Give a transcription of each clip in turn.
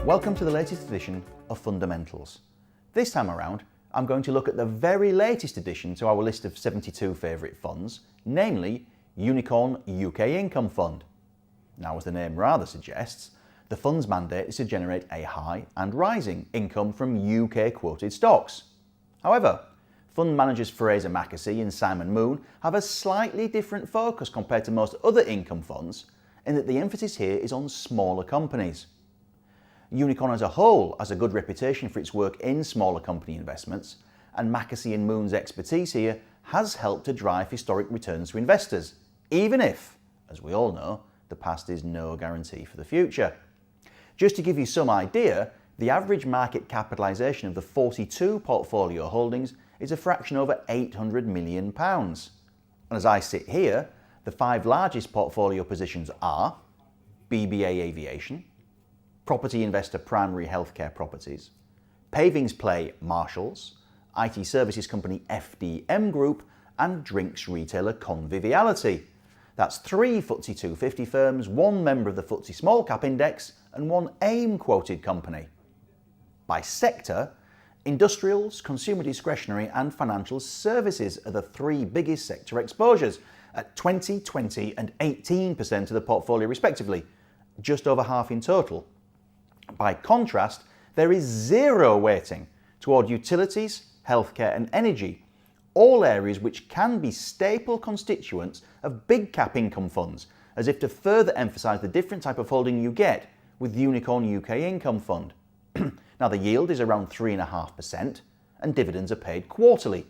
Welcome to the latest edition of Fundamentals. This time around, I'm going to look at the very latest addition to our list of 72 favourite funds, namely Unicorn UK Income Fund. Now, as the name rather suggests, the fund's mandate is to generate a high and rising income from UK quoted stocks. However, fund managers Fraser Mackesy and Simon Moon have a slightly different focus compared to most other income funds, in that the emphasis here is on smaller companies. Unicorn as a whole has a good reputation for its work in smaller company investments, and Mackesy and Moon's expertise here has helped to drive historic returns to investors, even if, as we all know, the past is no guarantee for the future. Just to give you some idea, the average market capitalisation of the 42 portfolio holdings is a fraction over £800 million. And as I sit here, the 5 largest portfolio positions are BBA Aviation, Property Investor Primary Healthcare Properties, Pavings Play Marshalls, IT services company FDM Group, and drinks retailer Conviviality. That's 3 FTSE 250 firms, 1 member of the FTSE Small Cap Index, and 1 AIM quoted company. By sector, industrials, consumer discretionary, and financial services are the 3 biggest sector exposures at 20, 20, and 18% of the portfolio respectively, just over half in total. By contrast, there is 0 weighting toward utilities, healthcare, and energy, all areas which can be staple constituents of big cap income funds, as if to further emphasise the different type of holding you get with Unicorn UK Income Fund. Now, the yield is around 3.5%, and dividends are paid quarterly.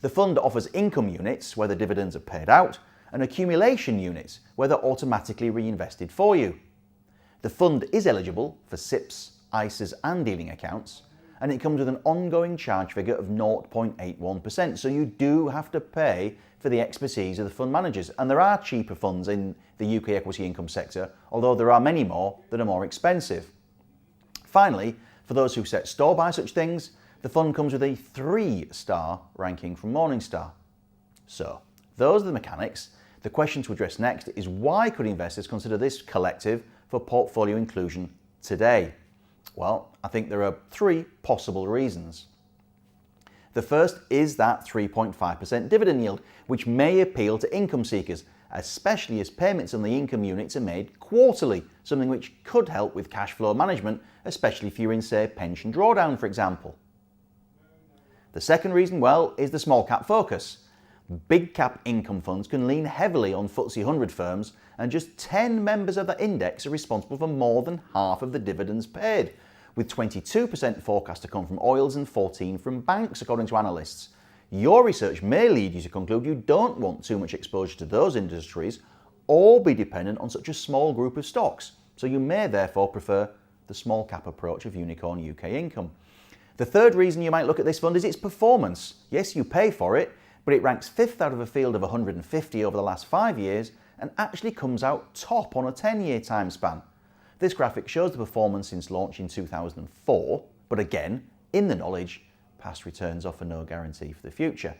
The fund offers income units, where the dividends are paid out, and accumulation units, where they're automatically reinvested for you. The fund is eligible for SIPPs, ISAs and dealing accounts, and it comes with an ongoing charge figure of 0.81%, so you do have to pay for the expertise of the fund managers. And there are cheaper funds in the UK equity income sector, although there are many more that are more expensive. Finally, for those who set store by such things, the fund comes with a 3-star ranking from Morningstar. So, those are the mechanics. The question to address next is, why could investors consider this collective for portfolio inclusion today? Well, I think there are 3 possible reasons. The first is that 3.5% dividend yield, which may appeal to income seekers, especially as payments on the income units are made quarterly, something which could help with cash flow management, especially if you're in, say, pension drawdown, for example. The second reason, well, is the small cap focus. Big cap income funds can lean heavily on FTSE 100 firms, and just 10 members of that index are responsible for more than half of the dividends paid, with 22% forecast to come from oils and 14% from banks, according to analysts. Your research may lead you to conclude you don't want too much exposure to those industries or be dependent on such a small group of stocks, so you may therefore prefer the small cap approach of Unicorn UK Income. The third reason you might look at this fund is its performance. Yes, you pay for it, but it ranks 5th out of a field of 150 over the last 5 years and actually comes out top on a 10-year time span. This graphic shows the performance since launch in 2004, but again, in the knowledge, past returns offer no guarantee for the future.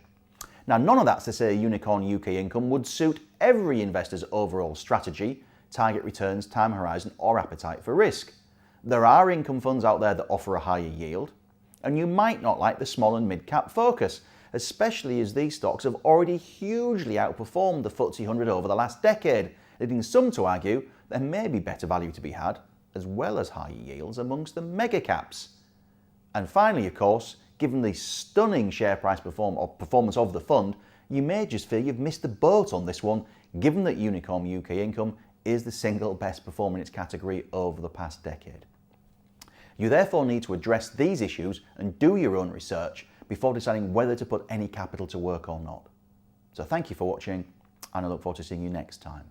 Now, none of that's to say Unicorn UK Income would suit every investor's overall strategy, target returns, time horizon, or appetite for risk. There are income funds out there that offer a higher yield, and you might not like the small and mid-cap focus, especially as these stocks have already hugely outperformed the FTSE 100 over the last decade, leading some to argue there may be better value to be had, as well as higher yields amongst the mega caps. And finally, of course, given the stunning share price performance of the fund, you may just feel you've missed the boat on this one, given that Unicorn UK Income is the single best performer in its category over the past decade. You therefore need to address these issues and do your own research before deciding whether to put any capital to work or not. So thank you for watching, and I look forward to seeing you next time.